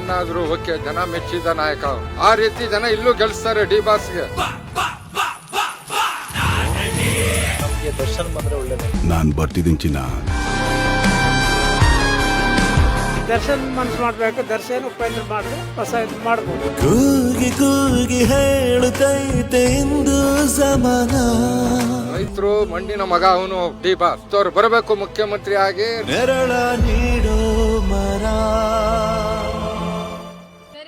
Win ಆದ್ರೂ okay, ಜನ ಮೆಚ್ಚಿದ ನಾಯಕ. ಆ ರೀತಿ ಜನ ಇಲ್ಲೂ ಗೆಲ್ಸ್ತಾರೆ ಡಿ ಬಾಸ್ಗೆ. ನಮ್ಗೆ ದರ್ಶನ್ ಬಂದ್ರೆ ಒಳ್ಳೇದು. ನಾನ್ ಬರ್ತಿದ್ದೀನಿ ಚಿನ್ನ. ದರ್ಶನ್ ಮನಸ್ಸು ಮಾಡ್ಬೇಕು, ದರ್ಶನ್ ಉಪೇಂದ್ರ ಮಾಡಿದ್ರೆ ಹೊಸ ಇದು ಮಾಡ್ಬೋದು. ಕೂಗಿ ಕೂಗಿ ಹೇಳುತ್ತೈತೆ ಇಂದು ಸಮಾನ. ರೈತರು ಮಣ್ಣಿನ ಮಗ ಅವನು ಡಿ ಬಾಸ್. ಅವ್ರು ಬರಬೇಕು ಮುಖ್ಯಮಂತ್ರಿ ಆಗಿ. ನೆರಳ ನೀಡೋ ಮರ.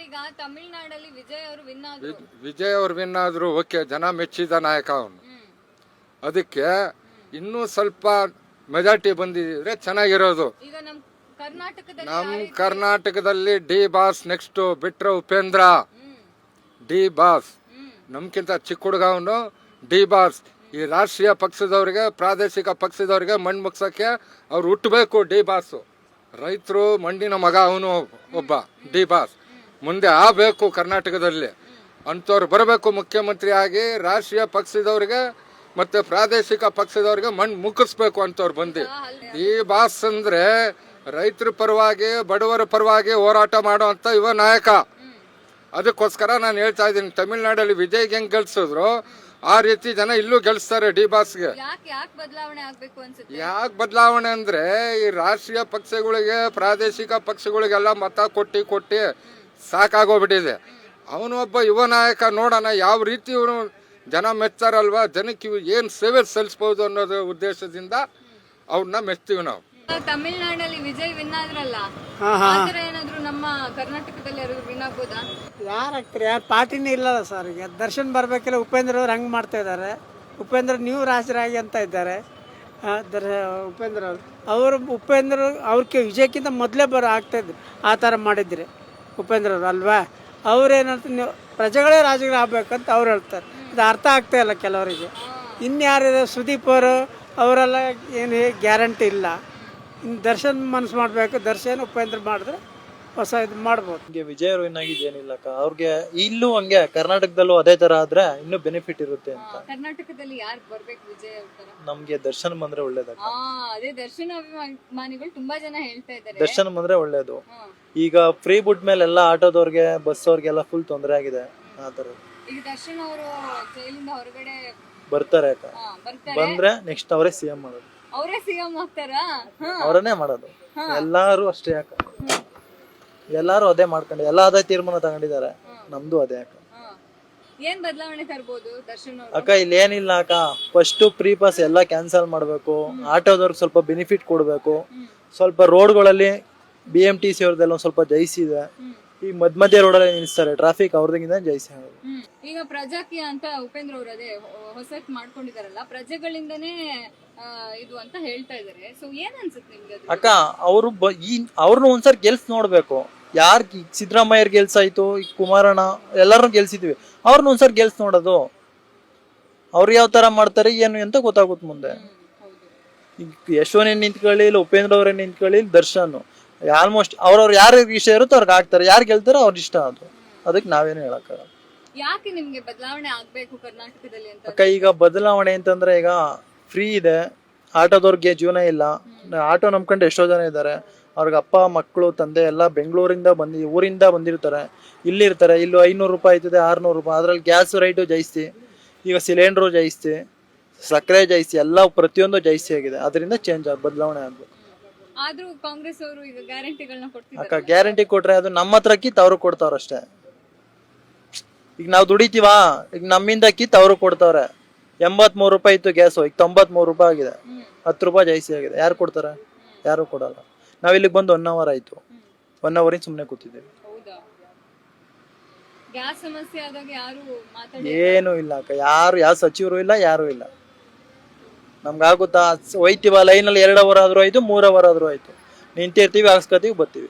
ಈಗ ತಮಿಳ್ನಾಡಲ್ಲಿ ವಿಜಯ್ ಅವ್ರು ವಿನ್ ಆದ್ರು ಓಕೆ, ಜನ ಮೆಚ್ಚಿದ ನಾಯಕ ಅವನು. ಅದಕ್ಕೆ ಇನ್ನೂ ಸ್ವಲ್ಪ ಮೆಜಾರಿಟಿ ಬಂದಿದ್ರೆ ಚೆನ್ನಾಗಿರೋದು. ಈಗ ನಮ್ ಕರ್ನಾಟಕದಲ್ಲಿ ಡಿ ಬಾಸ್ ನೆಕ್ಸ್ಟ್ ಬಿಟ್ರೆ ಉಪೇಂದ್ರ. ಡಿ ಬಾಸ್ ನಮ್ಕಿಂತ ಚಿಕ್ಕ ಹುಡುಗ ಅವನು. ಡಿ ಬಾಸ್ ಈ ರಾಷ್ಟ್ರೀಯ ಪಕ್ಷದವ್ರಿಗೆ, ಪ್ರಾದೇಶಿಕ ಪಕ್ಷದವ್ರಿಗೆ ಮಣ್ಣು ಮುಗ್ಸಕ್ಕೆ ಅವ್ರು ಹುಟ್ಟಬೇಕು ಡಿ ಬಾಸ್. ರೈತರು ಮಣ್ಣಿನ ಮಗ ಅವನು ಒಬ್ಬ ಡಿ ಬಾಸ್. ಮುಂದೆ ಆಗಬೇಕು ಕರ್ನಾಟಕದಲ್ಲಿ. ಅಂಥವ್ರು ಬರಬೇಕು ಮುಖ್ಯಮಂತ್ರಿ ಆಗಿ. ರಾಷ್ಟ್ರೀಯ ಪಕ್ಷದವ್ರಿಗೆ ಮತ್ತೆ ಪ್ರಾದೇಶಿಕ ಪಕ್ಷದವ್ರಿಗೆ ಮಣ್ಣು ಮುಗಿಸ್ಬೇಕು ಅಂತವ್ರು ಬಂದು. ಡಿ ಬಾಸ್ ಅಂದ್ರೆ ರೈತರ ಪರವಾಗಿ, ಬಡವರ ಪರವಾಗಿ ಹೋರಾಟ ಮಾಡೋ ಅಂತ ಇವ ನಾಯಕ. ಅದಕ್ಕೋಸ್ಕರ ನಾನು ಹೇಳ್ತಾ ಇದ್ದೀನಿ, ತಮಿಳ್ನಾಡಲ್ಲಿ ವಿಜಯ್ಗೆ ಹೆಂಗ್ ಗೆಲ್ಸಿದ್ರು ಆ ರೀತಿ ಜನ ಇಲ್ಲೂ ಗೆಲ್ಸ್ತಾರೆ ಡಿ ಬಾಸ್ಗೆ. ಯಾಕೆ ಬದಲಾವಣೆ ಅಂದ್ರೆ ಈ ರಾಷ್ಟ್ರೀಯ ಪಕ್ಷಗಳಿಗೆ, ಪ್ರಾದೇಶಿಕ ಪಕ್ಷಗಳಿಗೆಲ್ಲ ಮತ ಕೊಟ್ಟಿ ಸಾಕಾಗೋಗ್ಬಿಟ್ಟಿದೆ. ಅವನು ಒಬ್ಬ ಯುವ ನಾಯಕ. ನೋಡೋಣ ಯಾವ ರೀತಿ ಇವನು ಜನ ಮೆಚ್ಚಾರಲ್ವಾ, ಜನಕ್ಕೆ ಏನ್ ಸೇವೆ ಸಲ್ಲಿಸಬಹುದು ಅನ್ನೋದು ಉದ್ದೇಶದಿಂದ ಅವ್ರನ್ನ ಮೆಚ್ತೀವಿ ನಾವು. ತಮಿಳ್ನಾಡಲ್ಲಿ ವಿಜಯ್ ವಿನ್ ಆದ್ರಲ್ಲ, ಏನಾದ್ರು ನಮ್ಮ ಕರ್ನಾಟಕದಲ್ಲಿ ವಿನ್ ಆಗ್ಬೋದಾ? ಯಾರಾಗ್ತಾರೆ? ಯಾರು ಪಾರ್ಟಿನೇ ಇಲ್ಲಲ್ಲ ಸರ್. ಈಗ ದರ್ಶನ್ ಬರ್ಬೇಕಿಲ್ಲ. ಉಪೇಂದ್ರ ಅವ್ರು ಹಂಗೆ ಮಾಡ್ತಾ ಇದ್ದಾರೆ. ಉಪೇಂದ್ರ ನೀವು ರಾಜರಾಗಿ ಅಂತ ಇದ್ದಾರೆ. ಉಪೇಂದ್ರ ಅವ್ರಿಗೆ ವಿಜಯಕ್ಕಿಂತ ಮೊದಲೇ ಆಗ್ತಾಯಿದ್ರು. ಆ ಥರ ಮಾಡಿದ್ರಿ ಉಪೇಂದ್ರ ಅವ್ರು ಅಲ್ವಾ? ಅವ್ರೇನಂತ ನೀವು ಪ್ರಜೆಗಳೇ ರಾಜಗಳು ಆಗ್ಬೇಕಂತ ಅವ್ರು ಹೇಳ್ತಾರೆ. ಇದು ಅರ್ಥ ಆಗ್ತಾ ಇಲ್ಲ ಕೆಲವರಿಗೆ. ಇನ್ಯಾರಿದೆ ಸುದೀಪ್ ಅವರು, ಅವರೆಲ್ಲ ಏನು ಗ್ಯಾರಂಟಿ ಇಲ್ಲ. ಇನ್ನು ದರ್ಶನ್ ಮನಸ್ಸು ಮಾಡಬೇಕು, ದರ್ಶನ್ ಉಪೇಂದ್ರ ಮಾಡಿದ್ರೆ ಹೊಸ ಇದು ಮಾಡ್ಬೋದು. ವಿಜಯ್ ಅವ್ರು ಏನಾಗಿದ್ದೇನಿಲ್ಲ ಅವ್ರಿಗೆ ಇಲ್ಲೂ ಹಂಗೆ ಕರ್ನಾಟಕದಲ್ಲೂ ಅದೇ ತರ ಆದ್ರೆ ಇನ್ನೂ ಬೆನಿಫಿಟ್ ಇರುತ್ತೆ ಅಂತ. ಕರ್ನಾಟಕದಲ್ಲಿ ಯಾರು ಬರ್ಬೇಕು ವಿಜಯ್ ಅವ್ರ? ನಮ್ಗೆ ದರ್ಶನ್ ಬಂದ್ರೆ ಒಳ್ಳೇದ. ಅದೇ ದರ್ಶನ್ ಅಭಿಮಾನಿಗಳು ತುಂಬಾ ಜನ ಹೇಳ್ತಾ ಇದ್ದಾರೆ ದರ್ಶನ್ ಬಂದ್ರೆ ಒಳ್ಳೇದು. ಈಗ ಫ್ರೀ ಬಿಟ್ ಮೇಲೆ ಎಲ್ಲ ಆಟೋದವ್ರಿಗೆ, ಬಸ್ ಅವ್ರಿಗೆಲ್ಲ ಫುಲ್ ತೊಂದರೆ ಆಗಿದೆ. ಆತರ ಈಗ ದರ್ಶನ್ ಅವರು ಜೈಲಿಂದ ಹೊರಗಡೆ ಬರ್ತಾರೆ. ಬಂದ್ರೆ ನೆಕ್ಸ್ಟ್ ಅವರೇ ಸಿಎಂ ಮಾಡೋದು. ಅವರೇ ಸಿಎಂ ಆಗ್ತಾರಾ? ಅವರನ್ನೇ ಮಾಡೋದು. ಎಲ್ಲಾರು ಅಷ್ಟೇ ಯಾಕೆ, ಎಲ್ಲಾರು ಅದೇ ಮಾಡ್ಕೊಂಡು ಎಲ್ಲ ಅದೇ ತೀರ್ಮಾನ ತಗೊಂಡಿದ್ದಾರೆ. ನಮ್ದು ಅದೇ ಯಾಕ. ಏನ್ ಬದಲಾವಣೆ ತರಬಹುದು ದರ್ಶನ್ ಅವರು? ಅಕ್ಕ ಇಲ್ಲಿ ಏನಿಲ್ಲ ಅಕ್ಕ, ಫಸ್ಟ್ ಫ್ರೀ ಪಾಸ್ ಎಲ್ಲ ಕ್ಯಾನ್ಸಲ್ ಮಾಡ್ಬೇಕು. ಆಟೋದವ್ರಿಗೆ ಸ್ವಲ್ಪ ಬೆನಿಫಿಟ್ ಕೊಡ್ಬೇಕು. ಸ್ವಲ್ಪ ರೋಡ್ಗಳಲ್ಲಿ BMTC ಅವ್ರದ್ದೆಲ್ಲ ಸ್ವಲ್ಪ ಜಯಿಸಿದೆ. ಈ ಮಧ್ಯ ರೋಡಲ್ಲಿ ನಿಲ್ಲಿಸ್ತಾರೆ, ಟ್ರಾಫಿಕ್ ಅವ್ರದಿಂದ ಜಯಿಸಿ. ಈಗ ಪ್ರಜಾಕೀಯ ಅಂತ ಉಪೇಂದ್ರ ಅವರು ಅದೇ ಹೊಸತ್ ಮಾಡ್ಕೊಂಡಿದಾರಲ್ಲ, ಪ್ರಜೆಗಳಿಂದನೇ ಇದು ಅಂತ ಹೇಳ್ತಾ ಇದಾರೆ. ಸೊ ಏನ್ ಅನ್ಸುತ್ತೆ ನಿಮ್ಗೆ? ಅಕ್ಕ ಅವ್ರನ್ನ ಒಂದ್ಸರಿ ಗೆಲ್ಸ್ ನೋಡ್ಬೇಕು. ಯಾರ್ ಸಿದ್ದರಾಮಯ್ಯರ್ ಗೆಲ್ಸಾಯ್ತು, ಈಗ ಕುಮಾರಣ್ಣ ಎಲ್ಲಾರು ಗೆಲ್ಸಿದ್ವಿ. ಅವ್ರನ್ನ ಒಂದ್ಸರಿ ಗೆಲ್ಸ್ ನೋಡೋದು. ಅವ್ರು ಯಾವ ತರ ಮಾಡ್ತಾರೆ ಏನು ಅಂತ ಗೊತ್ತಾಗುತ್ತೆ ಮುಂದೆ. ಈಗ ಯಶೋನೇ ನಿಂತ್ಕೊಳ್ಳಿ, ಇಲ್ಲ ಉಪೇಂದ್ರ ಅವರೇ ನಿಂತ್ಕೊಳ್ಳಿ, ದರ್ಶನ್ ಆಲ್ಮೋಸ್ಟ್ ಅವ್ರವ್ರು ಯಾರಿಗೆ ಇಷ್ಟ ಇರುತ್ತೋ ಅವ್ರಿಗೆ ಆಗ್ತಾರೆ. ಯಾರು ಗೆಲ್ತಾರೋ ಅವ್ರ ಇಷ್ಟ. ಅದು ಅದಕ್ಕೆ ನಾವೇನು ಹೇಳಕ್ಕಾಗಲ್ಲ. ಯಾಕೆ ನಿಮ್ಗೆ ಬದಲಾವಣೆ ಆಗ್ಬೇಕು ಕರ್ನಾಟಕದಲ್ಲಿ ಅಂತ? ಅಕ್ಕ ಈಗ ಬದಲಾವಣೆ ಅಂತಂದ್ರೆ ಈಗ ಫ್ರೀ ಇದೆ, ಆಟೋದವ್ರಿಗೆ ಜೀವನ ಇಲ್ಲ. ಆಟೋ ನಂಬ್ಕೊಂಡು ಎಷ್ಟೋ ಜನ ಇದ್ದಾರೆ. ಅವ್ರಿಗೆ ಅಪ್ಪ, ಮಕ್ಕಳು, ತಂದೆ ಎಲ್ಲ ಬೆಂಗಳೂರಿಂದ ಊರಿಂದ ಬಂದಿರ್ತಾರೆ. ಇಲ್ಲಿರ್ತಾರೆ. ಇಲ್ಲೂ 500 ರೂಪಾಯಿ ಆಯ್ತದೆ, 600 ರೂಪಾಯಿ. ಅದ್ರಲ್ಲಿ ಗ್ಯಾಸ್ ರೈಟು ಜಾಸ್ತಿ, ಈಗ ಸಿಲಿಂಡ್ರು ಜಾಸ್ತಿ, ಸಕ್ಕರೆ ಜಾಸ್ತಿ, ಎಲ್ಲ ಪ್ರತಿಯೊಂದು ಜಾಸ್ತಿ ಆಗಿದೆ. ಅದರಿಂದ ಬದಲಾವಣೆ ಆಗ್ಬೇಕು. ಆದ್ರೂ ಕಾಂಗ್ರೆಸ್ ಅವರು ಈಗ ಗ್ಯಾರಂಟಿಗಳನ್ನ ಕೊಡ್ತಿದ್ದಾರೆ. ಅಕ್ಕ ಗ್ಯಾರಂಟಿ ಕೊಟ್ರೆ ಅದು ನಮ್ಮ ಹತ್ರ ಕಿತ್ತು ಅವ್ರು ಕೊಡ್ತಾವ್ರ ಅಷ್ಟೇ. ಈಗ ನಾವು ದುಡಿತೀವಾ, ಈಗ ನಮ್ಮಿಂದ ಕಿತ್ತು ಅವ್ರು ಕೊಡ್ತಾವ್ರೆ. 83 ರೂಪಾಯಿ ಇತ್ತು ಗ್ಯಾಸು, ಈಗ 93 ರೂಪಾಯಿ ಆಗಿದೆ. 10 ರೂಪಾಯಿ ಜಾಸ್ತಿ ಆಗಿದೆ. ಯಾರು ಕೊಡ್ತಾರೆ? ಯಾರು ಕೊಡಲ್ಲ. ನಾವ್ ಇಲ್ಲಿಗೆ ಬಂದು 1 ಅವರ್ ಆಯ್ತು. 1 ಅವರಿಂದ ಸುಮ್ನೆ ಕೂತಿದ್ದೀವಿ. ಗ್ಯಾಸ್ ಸಮಸ್ಯೆ ಆದಾಗ ಯಾರು ಏನು ಇಲ್ಲ ಅಕ್ಕ, ಯಾವ ಸಚಿವರು ಇಲ್ಲ, ಯಾರು ಇಲ್ಲ. ನಮ್ಗಾಗುತ್ತಾ? ಹೋಯ್ತೀವ ಲೈನಲ್ಲಿ 2 ಅವರ್ ಆದ್ರೂ ಆಯ್ತು, 3 ಅವರ್ ಆದ್ರೂ ಆಯ್ತು. ನಿಂತಿರ್ತೀವಿ, ಹಾಕ್ಸ್ಕೊತೀವಿ, ಬರ್ತೀವಿ.